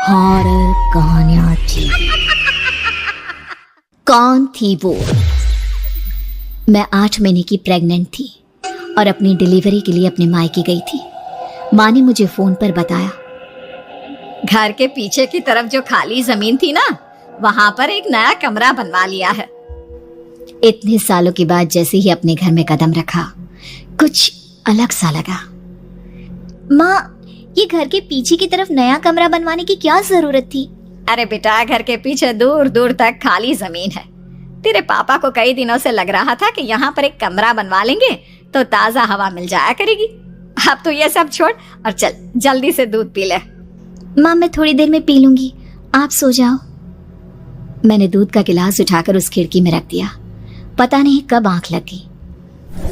Horror कहानियां थी। कौन थी वो? मैं 8 महीने की प्रेग्नेंट थी और अपनी डिलीवरी के लिए अपने मायके गई थी। माँ ने मुझे फोन पर बताया, घर के पीछे की तरफ जो खाली जमीन थी ना, वहां पर एक नया कमरा बनवा लिया है। इतने सालों के बाद जैसे ही अपने घर में कदम रखा, कुछ अलग सा लगा। माँ, ये घर के पीछे की तरफ नया कमरा बनवाने की क्या जरूरत थी? अरे बेटा, घर के पीछे दूर दूर तक खाली जमीन है। तेरे पापा को कई दिनों से लग रहा था कि यहाँ पर एक कमरा बनवा लेंगे तो ताजा हवा मिल जाया करेगी। अब तो ये सब छोड़ और चल जल्दी से दूध पी ले। माँ, मैं थोड़ी देर में पी लूंगी, आप सो जाओ। मैंने दूध का गिलास उठाकर उस खिड़की में रख दिया। पता नहीं कब आंख लगी,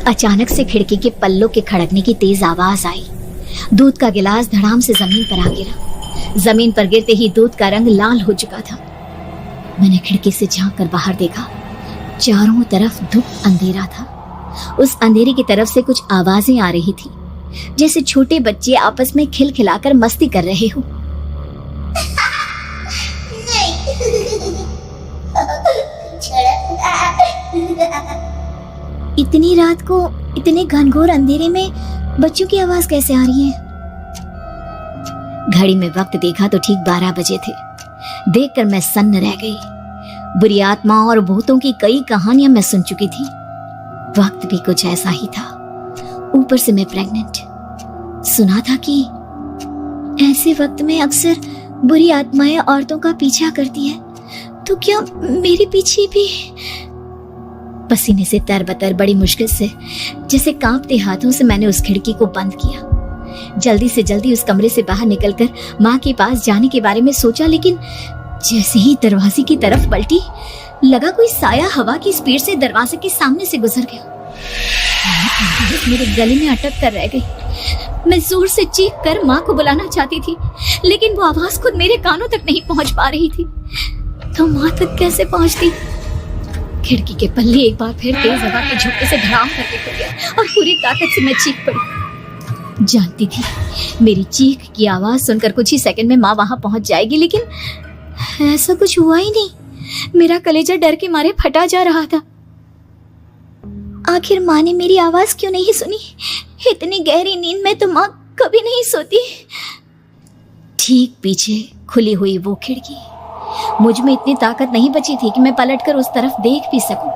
अचानक से खिड़की के पल्लों के खड़कने की तेज आवाज आई। दूध का गिलास धड़ाम से जमीन पर आ गिरा। जमीन पर गिरते ही दूध का रंग लाल हो चुका था। मैंने खिड़की से झांक कर बाहर देखा। चारों तरफ धुप अंधेरा था। उस अंधेरे की तरफ से कुछ आवाजें आ रही थी, जैसे छोटे बच्चे आपस में खिलखिलाकर मस्ती कर रहे हो। इतनी रात को इतने घनघोर अंधेरे में बच्चों की आवाज कैसे आ रही है? घड़ी में वक्त देखा तो ठीक 12 बजे थे। देखकर मैं सन्न रह गई। बुरी आत्मा और भूतों की कई कहानियां मैं सुन चुकी थी। वक्त भी कुछ ऐसा ही था। ऊपर से मैं प्रेग्नेंट। सुना था कि ऐसे वक्त में अक्सर बुरी आत्माएं औरतों का पीछा करती है, तो क्या मेरे पीछे भी? पसीने से तरबतर बड़ी मुश्किल से, जैसे कांपते हाथों से मैंने उस खिड़की को बंद किया। जल्दी से जल्दी उस कमरे से बाहर निकलकर माँ के पास जाने के बारे में सोचा, लेकिन जैसे ही दरवाजे की तरफ पलटी, लगा कोई साया हवा की स्पीड से दरवाजे के सामने से गुजर गया। मेरे गले में अटक कर रह गई। मैं जोर से चीख कर माँ को बुलाना चाहती थी, लेकिन वो आवाज खुद मेरे कानों तक नहीं पहुंच पा रही थी। तो माँ तक कैसे पहुंचती? खिड़की के पल्ले एक बार फिर तेज हवा के झोंके से धड़ाम करके खुल गया और पूरी ताकत से मैं चीख पड़ी। जानती थी मेरी चीख की आवाज सुनकर कुछ ही सेकंड में माँ वहां पहुंच जाएगी, लेकिन ऐसा कुछ हुआ ही नहीं। मेरा कलेजा डर के मारे फटा जा रहा था। आखिर माँ ने मेरी आवाज क्यों नहीं सुनी? इतनी गहरी नींद में तो माँ कभी नहीं सोती। ठीक पीछे खुली हुई वो खिड़की। मुझ में इतनी ताकत नहीं बची थी कि मैं पलटकर उस तरफ देख भी सकूं।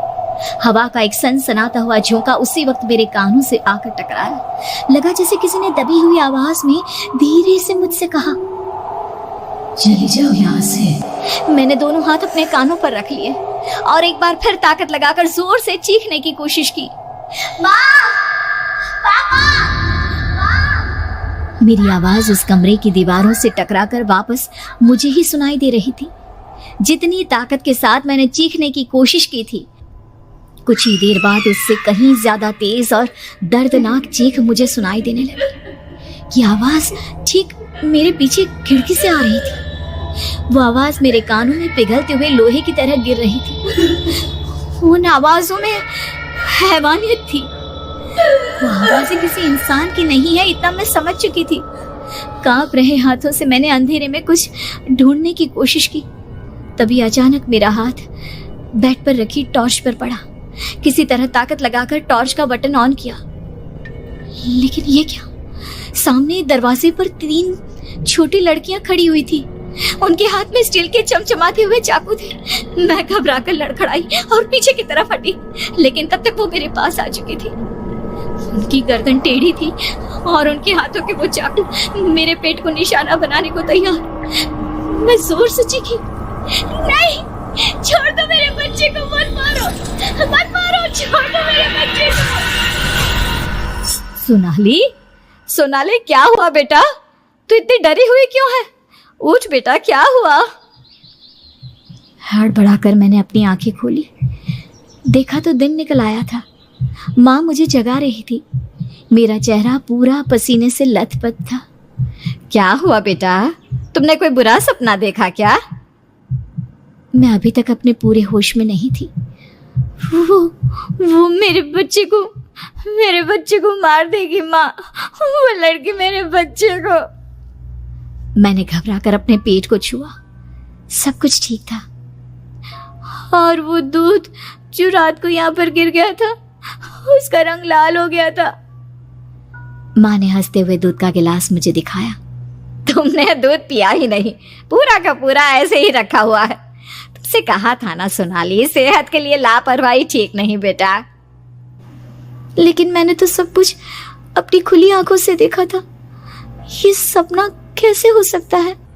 हवा का एक सनसनाता हुआ झोंका उसी वक्त मेरे कानों से आकर टकराया। लगा जैसे किसी ने दबी हुई आवाज में धीरे से मुझसे कहा, चली जाओ यहाँ से। मैंने दोनों हाथ अपने कानों पर रख लिए और एक बार फिर ताकत लगाकर जोर से चीखने की कोशिश की। माँ! पापा! माँ! मेरी आवाज उस कमरे की दीवारों से टकराकर वापस मुझे ही सुनाई दे रही थी। जितनी ताकत के साथ मैंने चीखने की कोशिश की थी, कुछ ही देर बाद उससे कहीं ज्यादा तेज और दर्दनाक चीख मुझे सुनाई देने लगी। ये आवाज ठीक मेरे पीछे खिड़की से आ रही थी। वो आवाज मेरे कानों में पिघलते हुए लोहे की तरह गिर रही थी। उन आवाजों में हैवानियत थी। वो आवाजें किसी इंसान की नहीं है, इतना मैं समझ चुकी थी। कांप रहे हाथों से मैंने अंधेरे में कुछ ढूंढने की कोशिश की। तभी अचानक मेरा हाथ बेड पर रखी टॉर्च पर पड़ा। किसी तरह ताकत लगाकर टॉर्च का बटन ऑन किया, लेकिन ये क्या? सामने दरवाजे पर 3 छोटी लड़कियां खड़ी हुई थी। उनके हाथ में स्टील के चमचमाते हुए चाकू थे। मैं घबराकर लड़खड़ाई और पीछे की तरफ हटी, लेकिन तब तक वो मेरे पास आ चुकी थी। उनकी गर्दन टेढ़ी थी और उनके हाथों के वो चाकू मेरे पेट को निशाना बनाने को तैयार। मैं जोर से चीखी, नहीं, छोड़ दो मेरे बच्चे को, मत मारो, मत मारो, छोड़ दो मेरे बच्चे को। सोनाली, सोनाली, क्या हुआ बेटा? तू इतनी डरी हुई क्यों है? उठ बेटा, क्या हुआ? हड़बड़ाकर मैंने अपनी आंखें खोली। देखा तो दिन निकल आया था। माँ मुझे जगा रही थी। मेरा चेहरा पूरा पसीने से लथपथ था। क्या हुआ बेटा? तुमने कोई बुरा सपना देखा क्या? मैं अभी तक अपने पूरे होश में नहीं थी। वो मेरे बच्चे को मार देगी माँ। वो लड़की मेरे बच्चे को। मैंने घबराकर अपने पेट को छुआ। सब कुछ ठीक था। और वो दूध जो रात को यहाँ पर गिर गया था, उसका रंग लाल हो गया था। माँ ने हंसते हुए दूध का गिलास मुझे दिखाया। तुमने दूध पिया ही नहीं, पूरा का पूरा ऐसे ही रखा हुआ है। तुमसे कहा था ना सोनाली, सेहत के लिए लापरवाही ठीक नहीं बेटा। लेकिन मैंने तो सब कुछ अपनी खुली आंखों से देखा था। ये सपना कैसे हो सकता है?